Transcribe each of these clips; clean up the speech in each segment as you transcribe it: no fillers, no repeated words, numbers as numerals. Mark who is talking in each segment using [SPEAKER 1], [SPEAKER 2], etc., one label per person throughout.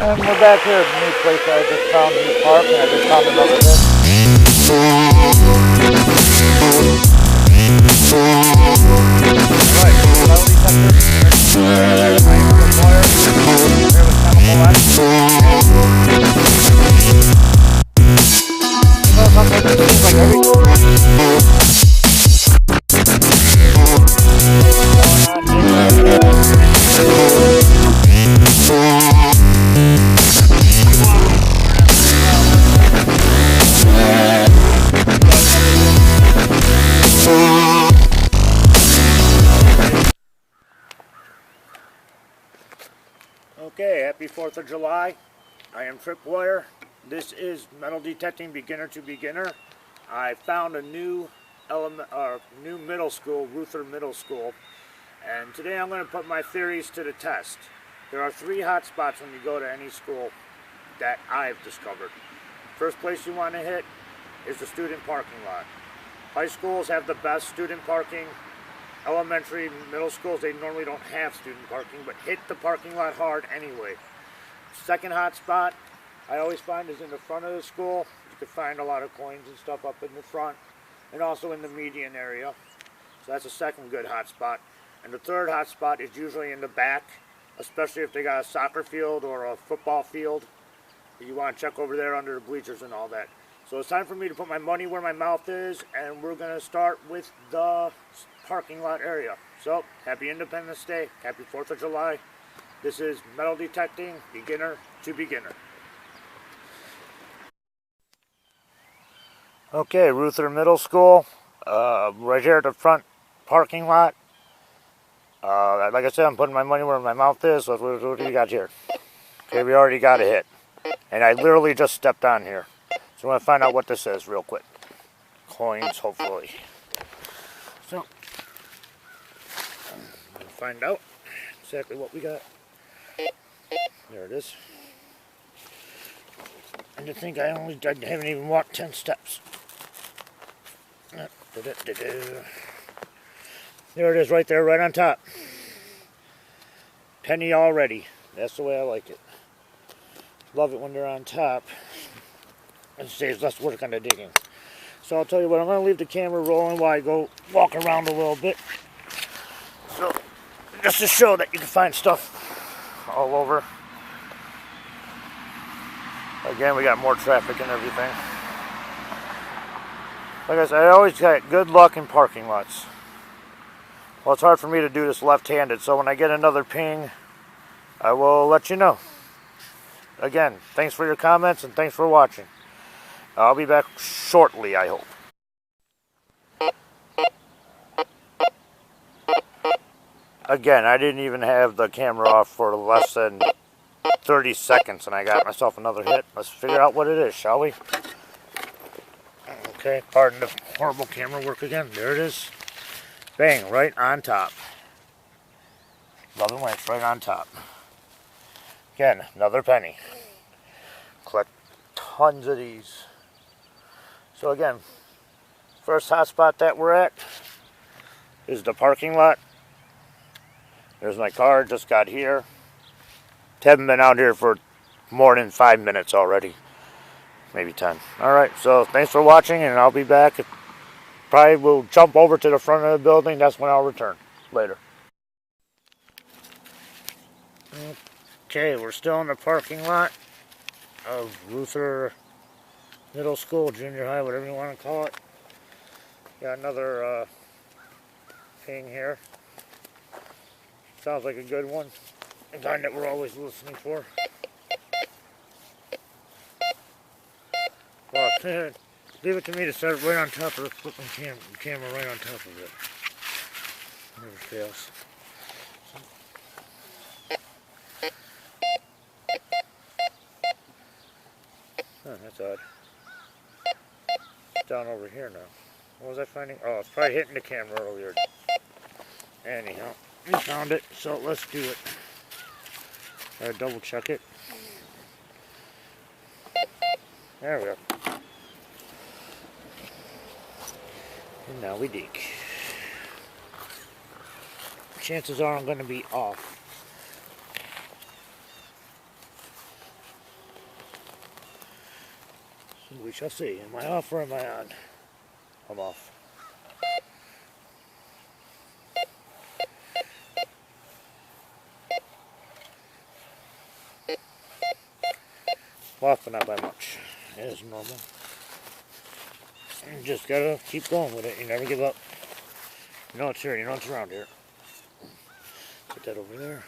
[SPEAKER 1] And we're back here at the new place. I just found a new park and I just found another hit. Right, melody detector. I am TRIPWIRE. Here with chemical X. You know something? It seems like every... Okay, happy 4th of July. I am TRIPWIRE. This is metal detecting beginner to beginner. I found a new new middle school, Ruther Middle School, and today I'm going to put my theories to the test. There are 3 hot spots when you go to any school that I've discovered. First place you want to hit is the student parking lot. High schools have the best student parking. Elementary, middle schools, they normally don't have student parking, but hit the parking lot hard anyway. Second hot spot, I always find, is in the front of the school. You can find a lot of coins and stuff up in the front, and also in the median area. So that's a second good hot spot. And the third hot spot is usually in the back, especially if they got a soccer field or a football field. You want to check over there under the bleachers and all that. So it's time for me to put my money where my mouth is, and we're going to start with the parking lot area. So, happy Independence Day, happy 4th of July. This is metal detecting, beginner to beginner. Okay, Ruther Middle School, right here at the front parking lot. Like I said, I'm putting my money where my mouth is, so what do we got here? Okay, we already got a hit. And I literally just stepped on here. So I'm going to find out what this is real quick. Coins, hopefully. So, I'm going to find out exactly what we got. There it is. And to think I haven't even walked 10 steps. There it is right there, right on top. Penny already. That's the way I like it. Love it when they're on top. It saves less work on the digging. So I'll tell you what, I'm going to leave the camera rolling while I go walk around a little bit. So, just to show that you can find stuff all over. Again, we got more traffic and everything. Like I said, I always got good luck in parking lots. Well, it's hard for me to do this left-handed, so when I get another ping, I will let you know. Again, thanks for your comments and thanks for watching. I'll be back shortly, I hope. Again, I didn't even have the camera off for less than 30 seconds and I got myself another hit. Let's figure out what it is, shall we? Okay, pardon the horrible camera work again. There it is. Bang, right on top. Love and lights, right on top. Again, another penny. Collect tons of these. So again, first hotspot that we're at is the parking lot. There's my car, just got here. Haven't been out here for more than 5 minutes already. Maybe 10. Alright, so thanks for watching and I'll be back. Probably will jump over to the front of the building. That's when I'll return later. Okay, we're still in the parking lot of Ruther Middle School, Junior High, whatever you want to call it. Got another ping here. Sounds like a good one. The kind that we're always listening for. Well, leave it to me to set it right on top of it. Put my camera right on top of it. Never fails. Huh, that's odd. It's down over here now. What was I finding? Oh, it's probably hitting the camera earlier. Anyhow, we found it, so let's do it. Gotta double check it. There we go. And now we dig. Chances are I'm going to be off. We shall see. Am I off or am I on? I'm off. Off, but not by much. It is normal. You just gotta keep going with it. You never give up. You know it's here. You know it's around here. Put that over there.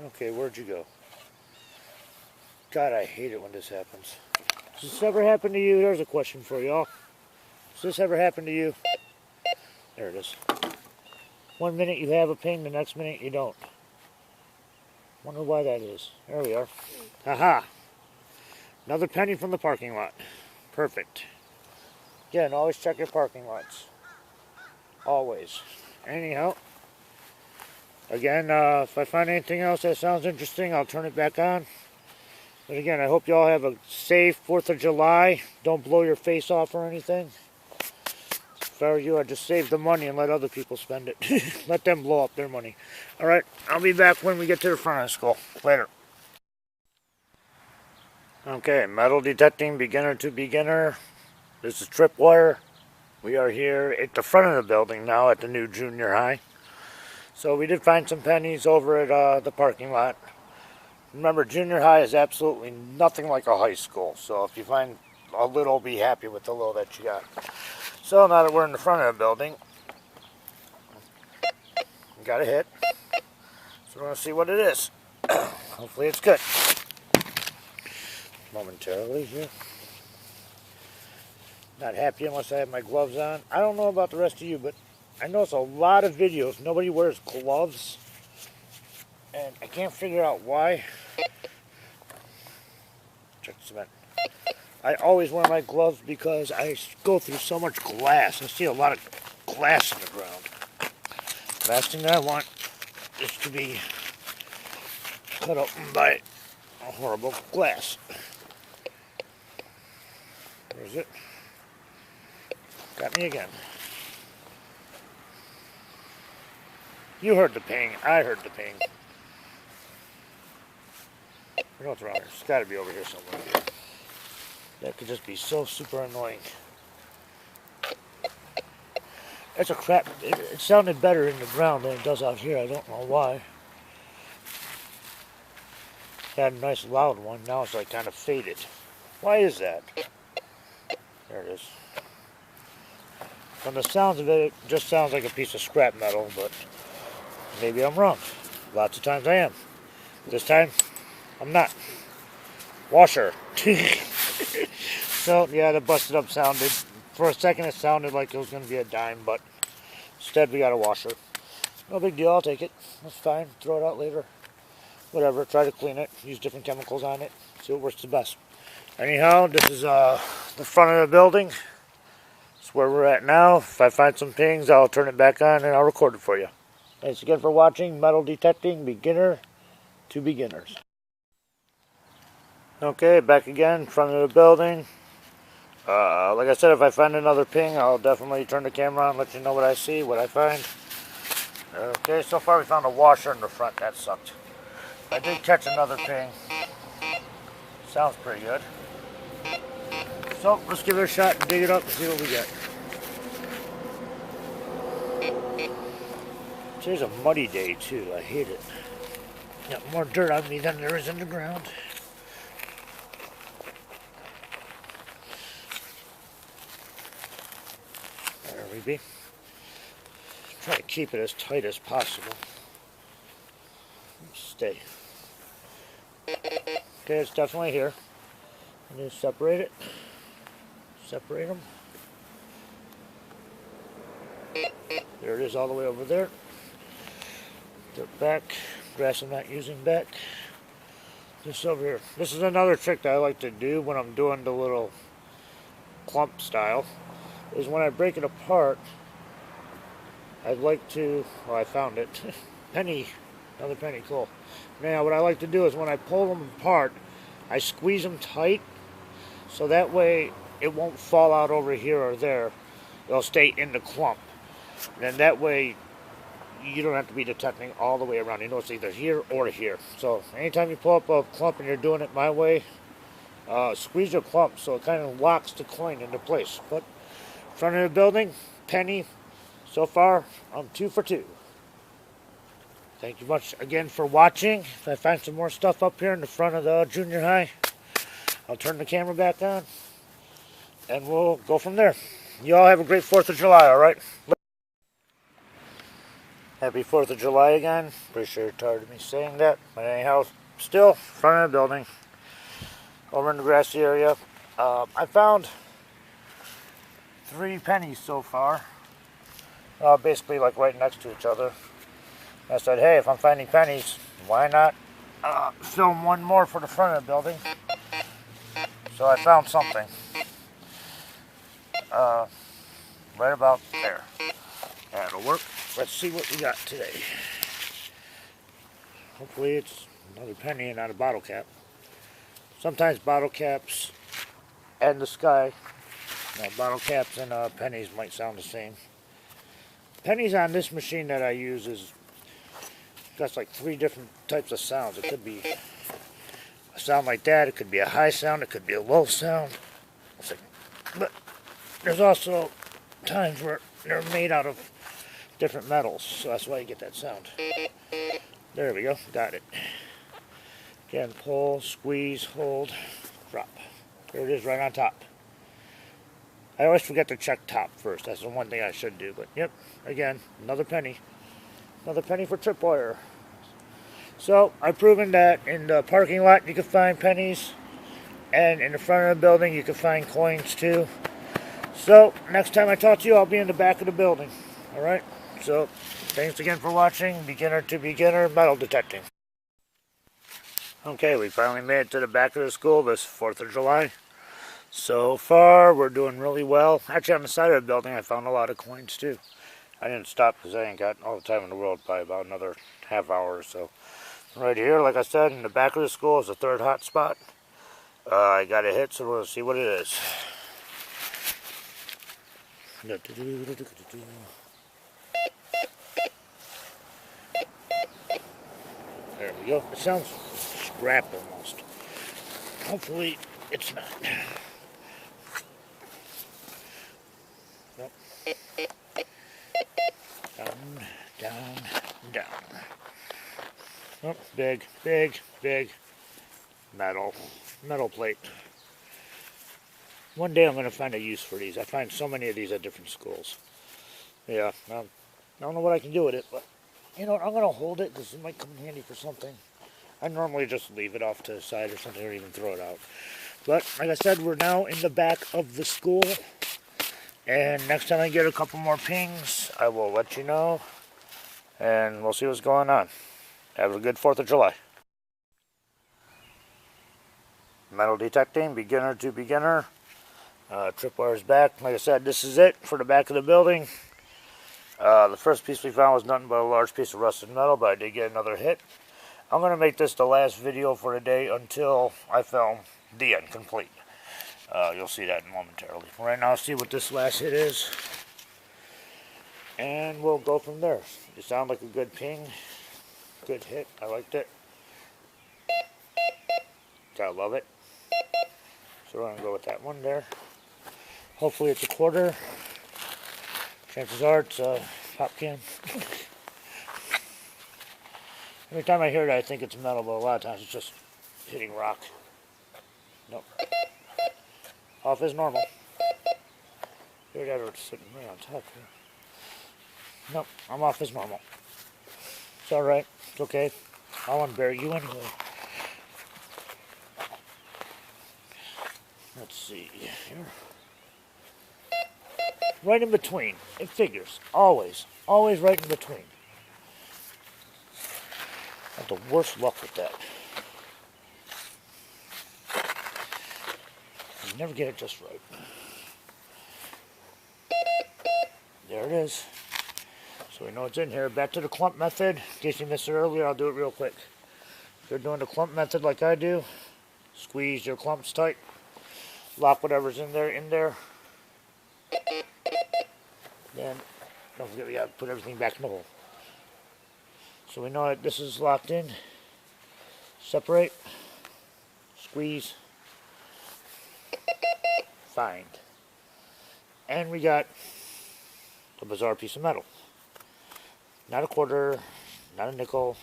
[SPEAKER 1] Okay, where'd you go? God, I hate it when this happens. Does this ever happen to you? There's a question for y'all. Does this ever happen to you? There it is. One minute you have a ping, the next minute you don't. Wonder why that is. There we are. Haha. Another penny from the parking lot. Perfect. Again, always check your parking lots. Always. Anyhow. Again, if I find anything else that sounds interesting, I'll turn it back on. But again, I hope you all have a safe 4th of July. Don't blow your face off or anything. If I were you, I'd just save the money and let other people spend it. Let them blow up their money. Alright, I'll be back when we get to the front of the school. Later. Okay, metal detecting beginner to beginner. This is TRIPWIRE. We are here at the front of the building now at the new junior high. So we did find some pennies over at the parking lot. Remember, junior high is absolutely nothing like a high school. So if you find a little, be happy with the little that you got. So now that we're in the front of the building, we got a hit. So we're going to see what it is. Hopefully it's good. Momentarily here. Not happy unless I have my gloves on. I don't know about the rest of you, but I notice a lot of videos nobody wears gloves. And I can't figure out why. Check the cement. I always wear my gloves because I go through so much glass. I see a lot of glass in the ground. Last thing that I want is to be cut open by a horrible glass. Where is it? Got me again. You heard the ping. I heard the ping. I know what's around here. It's got to be over here somewhere. That could just be so super annoying. That's a crap. It sounded better in the ground than it does out here. I don't know why. Had a nice loud one. Now it's like kind of faded. Why is that? There it is. From the sounds of it, it just sounds like a piece of scrap metal, but maybe I'm wrong. Lots of times I am. This time, I'm not. Washer. So, yeah, the busted up sounded. For a second, it sounded like it was going to be a dime, but instead we got a washer. No big deal, I'll take it. That's fine. Throw it out later. Whatever, try to clean it. Use different chemicals on it. See what works the best. Anyhow, this is the front of the building. It's where we're at now. If I find some pings, I'll turn it back on and I'll record it for you. Thanks again for watching Metal Detecting Beginner to Beginners. Okay, back again, front of the building. Like I said, if I find another ping, I'll definitely turn the camera on and let you know what I see, what I find. Okay, so far we found a washer in the front. That sucked. I did catch another ping. Sounds pretty good. So, let's give it a shot and dig it up and see what we get. Today's a muddy day, too. I hate it. Got more dirt on me than there is in the ground. There we be. Try to keep it as tight as possible. Stay. Okay, it's definitely here. I need to separate it. Separate them. There it is all the way over there. Dirt back. Grass I'm not using back. This over here. This is another trick that I like to do when I'm doing the little clump style. Is when I break it apart, I'd like to, well, I found it. Penny. Another penny, cool. Now what I like to do is when I pull them apart, I squeeze them tight, so that way it won't fall out over here or there. They'll stay in the clump. And that way you don't have to be detecting all the way around. You know it's either here or here. So anytime you pull up a clump and you're doing it my way, squeeze your clump so it kind of locks the coin into place. But front of the building, penny. So far, I'm 2 for 2. Thank you much again for watching. If I find some more stuff up here in the front of the junior high, I'll turn the camera back on and we'll go from there. You all have a great 4th of July, alright? Happy 4th of July again. Pretty sure you're tired of me saying that. But anyhow, still, front of the building, over in the grassy area. I found 3 pennies so far. Basically like right next to each other. I said, hey, if I'm finding pennies, why not film one more for the front of the building? So I found something. Right about there. That'll work. Let's see what we got today. Hopefully it's another penny and not a bottle cap. Sometimes bottle caps and the sky. Bottle caps and pennies might sound the same. Pennies on this machine that I use is got like 3 different types of sounds. It could be a sound like that. It could be a high sound. It could be a low sound. But there's also times where they're made out of different metals, so that's why you get that sound. There we go, got it. Again, pull, squeeze, hold, drop. There it is, right on top. I always forget to check top first. That's the one thing I should do, but yep, again, another penny. Another penny for TRIPWIRE. So, I've proven that in the parking lot you can find pennies, and in the front of the building you can find coins too. So, next time I talk to you, I'll be in the back of the building. Alright? So, thanks again for watching. Beginner to beginner metal detecting. Okay, we finally made it to the back of the school this 4th of July. So far, we're doing really well. Actually, on the side of the building, I found a lot of coins too. I didn't stop because I ain't got all the time in the world, probably about another half hour or so. Right here, like I said, in the back of the school is the 3rd hot spot. I got a hit, so we'll see what it is. There we go. It sounds scrap almost. Hopefully it's not. Nope. Down. Oh, big metal plate. One day I'm going to find a use for these. I find so many of these at different schools. Yeah, I don't know what I can do with it, but you know what, I'm going to hold it because it might come in handy for something. I normally just leave it off to the side or something, or even throw it out. But like I said, we're now in the back of the school, and next time I get a couple more pings, I will let you know, and we'll see what's going on. Have a good 4th of July. Metal detecting, beginner to beginner. TRIPWIRE is back. Like I said, this is it for the back of the building. The first piece we found was nothing but a large piece of rusted metal, but I did get another hit. I'm going to make this the last video for today until I film the end complete. You'll see that momentarily. Right now, see what this last hit is. And we'll go from there. It sounded like a good ping. Good hit. I liked it. Gotta love it. So we're going to go with that one there. Hopefully it's a quarter. Chances are it's a pop can. Every time I hear it I think it's metal, but a lot of times it's just hitting rock. Nope. Off as normal. Hear that, or it's sitting right on top here. Nope, I'm off as normal. It's alright. It's okay. I want to bury you anyway. Let's see here. Right in between. It figures. Always. Always right in between. I have the worst luck with that. You never get it just right. There it is. So we know it's in here. Back to the clump method. In case you missed it earlier, I'll do it real quick. If you're doing the clump method like I do, squeeze your clumps tight. Lock whatever's in there. Then, don't forget we gotta put everything back in the hole. So we know that this is locked in. Separate. Squeeze. Find. And we got a bizarre piece of metal. Not a quarter, not a nickel,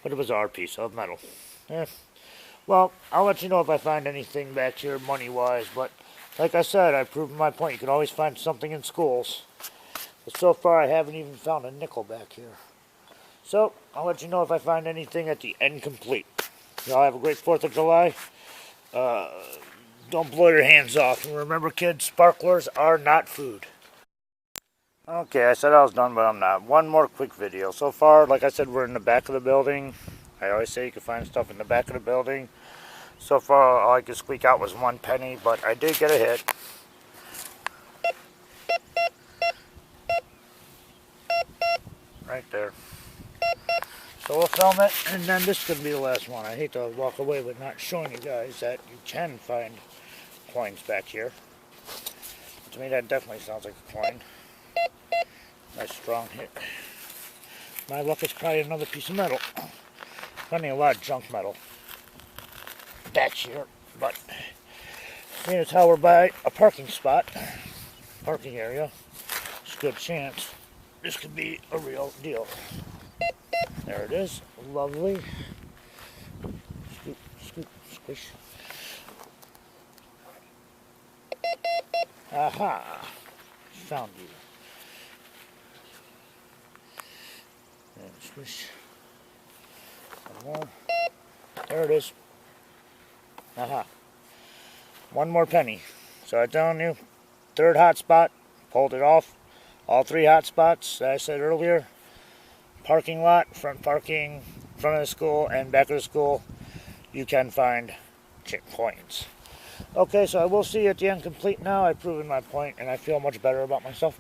[SPEAKER 1] but a bizarre piece of metal. Well, I'll let you know if I find anything back here money-wise, but like I said, I've proven my point. You can always find something in schools. But so far, I haven't even found a nickel back here. So, I'll let you know if I find anything at the end complete. Y'all have a great 4th of July. Don't blow your hands off. And remember, kids, sparklers are not food. Okay, I said I was done, but I'm not. One more quick video. So far, like I said, we're in the back of the building. I always say you can find stuff in the back of the building. So far, all I could squeak out was 1 penny, but I did get a hit. Right there. So we'll film it, and then this is going to be the last one. I hate to walk away with not showing you guys that you can find coins back here. To me, that definitely sounds like a coin. Nice strong hit. My luck is probably another piece of metal. Finding a lot of junk metal back here, but here's how we're by a parking spot, parking area. It's a good chance this could be a real deal. There it is. Lovely. Scoop, scoop, squish. Aha! Found you. And squish. One more. There it is. Aha. 1 more penny. So I'm telling you, 3rd hot spot, pulled it off. All 3 hot spots that I said earlier. Parking lot, front parking, front of the school, and back of the school, you can find coins. Okay, so I will see you at the end complete now. I've proven my point, and I feel much better about myself.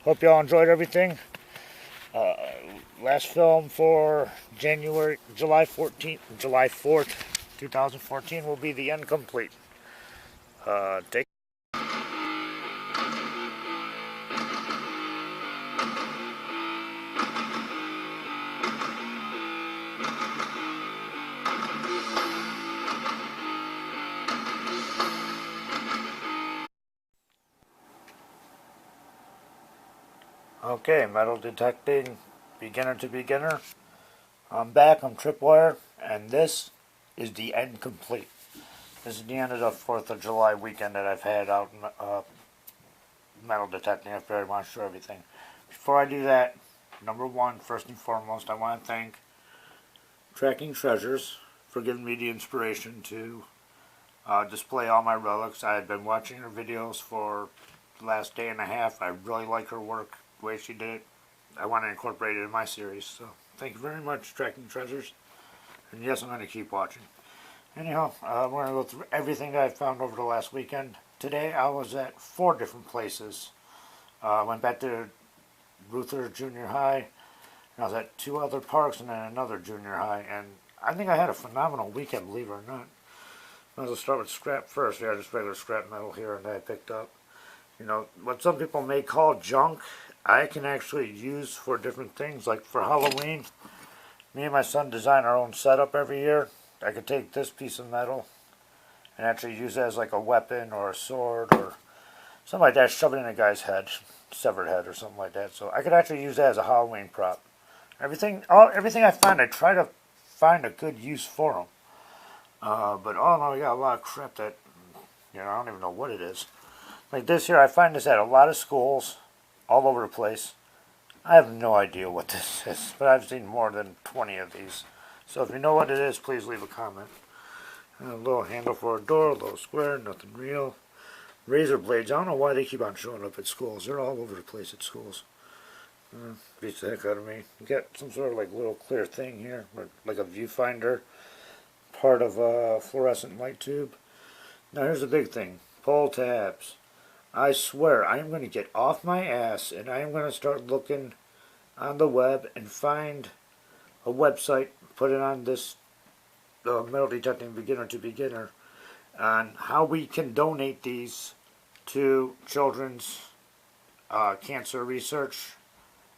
[SPEAKER 1] Hope you all enjoyed everything. Last film for July 4th, 2014 will be the end complete. Take Okay, metal detecting, beginner to beginner. I'm back, I'm TRIPWIRE, and this is the end complete. This is the end of the 4th of July weekend that I've had out metal detecting. I very much sure everything. Before I do that, number 1, first and foremost, I want to thank Tracking Treasures for giving me the inspiration to display all my relics. I had been watching her videos for the last day and a half. I really like her work, the way she did it. I want to incorporate it in my series. So thank you very much, Tracking Treasures. And yes, I'm going to keep watching. Anyhow, we're going to go through everything that I found over the last weekend. Today I was at 4 different places. Went back to Luther Junior High. And I was at 2 other parks and then another junior high. And I think I had a phenomenal weekend, believe it or not. I'll start with scrap first. Yeah, just regular scrap metal here and that I picked up. You know, what some people may call junk, I can actually use for different things. Like for Halloween, me and my son design our own setup every year. I could take this piece of metal and actually use it as like a weapon or a sword or something like that, shove it in a guy's head, severed head or something like that. So I could actually use that as a Halloween prop. Everything I find, I try to find a good use for them. But all in all, we got a lot of crap that, you know, I don't even know what it is. Like this here, I find this at a lot of schools, all over the place. I have no idea what this is, but I've seen more than 20 of these. So if you know what it is, please leave a comment. And a little handle for a door, a little square, nothing real. Razor blades, I don't know why they keep on showing up at schools. They're all over the place at schools. Beats the heck out of me. You got some sort of like little clear thing here, or like a viewfinder. Part of a fluorescent light tube. Now here's the big thing. Pull tabs. I swear I am going to get off my ass and I am going to start looking on the web and find a website, put it on this metal detecting beginner to beginner, on how we can donate these to children's cancer research.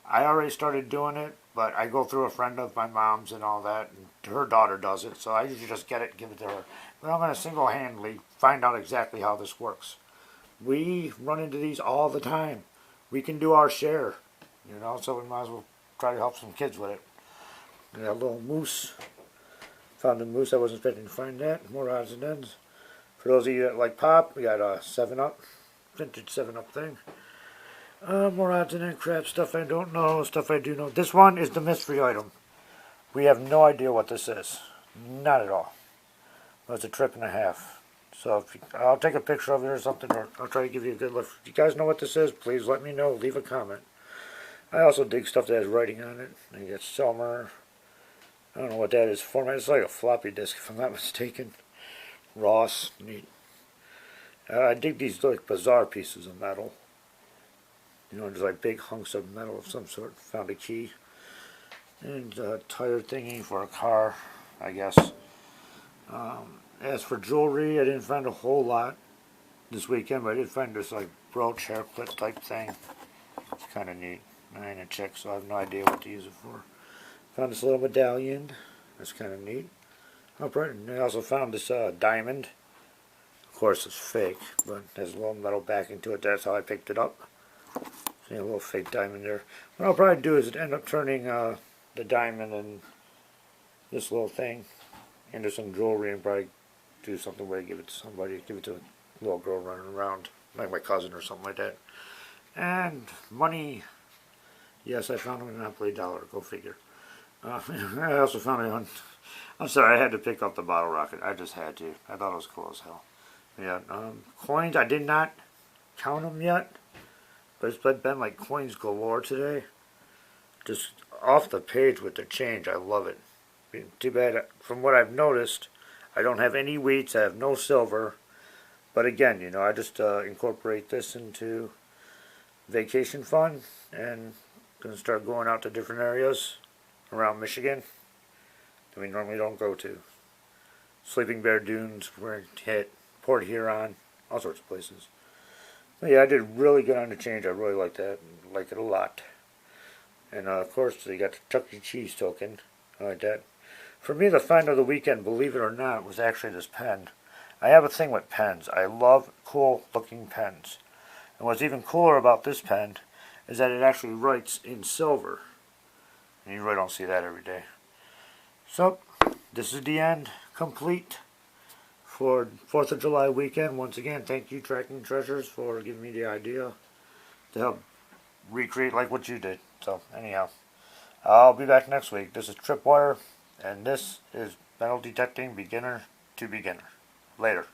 [SPEAKER 1] I already started doing it. But I go through a friend of my mom's and all that, and her daughter does it, so I usually just get it and give it to her. But I'm going to single-handedly find out exactly how this works. We run into these all the time. We can do our share, you know, so we might as well try to help some kids with it. We got a little moose. Found a moose. I wasn't expecting to find that. More odds and ends. For those of you that like pop, we got a 7-Up, vintage 7-Up thing. More odds and ends, crap, stuff I don't know, stuff I do know. This one is the mystery item. We have no idea what this is. Not at all. Well, it's a trip and a half. So if you, I'll take a picture of it or something, or I'll try to give you a good look. If you guys know what this is, please let me know. Leave a comment. I also dig stuff that has writing on it. You got Summer. I don't know what that is format. It's like a floppy disk, if I'm not mistaken. Ross, neat. I dig these like bizarre pieces of metal. You know, just like big hunks of metal of some sort. Found a key. And a tire thingy for a car, I guess. As for jewelry, I didn't find a whole lot this weekend, but I did find this like brooch, hair clip type thing. It's kind of neat. I ain't a chick, so I have no idea what to use it for. Found this little medallion. That's kind of neat. I also found this diamond. Of course, it's fake, but there's a little metal backing to it. That's how I picked it up. See a little fake diamond there. What I'll probably do is end up turning the diamond and this little thing into some jewelry and probably do something where I give it to somebody, give it to a little girl running around, like my cousin or something like that. And money. Yes, I found a Monopoly dollar. Go figure. I also found it on. I'm sorry, I had to pick up the bottle rocket. I just had to. I thought it was cool as hell. Yeah, coins. I did not count them yet, but it's been like coins galore today. Just off the page with the change. I love it. Too bad. From what I've noticed, I don't have any wheats. I have no silver. But again, you know, I just incorporate this into vacation fund and gonna start going out to different areas around Michigan that we normally don't go to. Sleeping Bear Dunes, where it hit, Port Huron, all sorts of places. But yeah, I did really good on the change. I really like that. Like it a lot. And of course, you got the Chuck E. Cheese token. I like that. For me, the find of the weekend, believe it or not, was actually this pen. I have a thing with pens. I love cool looking pens. And what's even cooler about this pen is that it actually writes in silver. And you really don't see that every day. So, this is the end. Complete for 4th of July weekend. Once again, thank you, Tracking Treasures, for giving me the idea to help recreate like what you did. So, anyhow, I'll be back next week. This is TRIPWIRE, and this is Metal Detecting Beginner to Beginner. Later.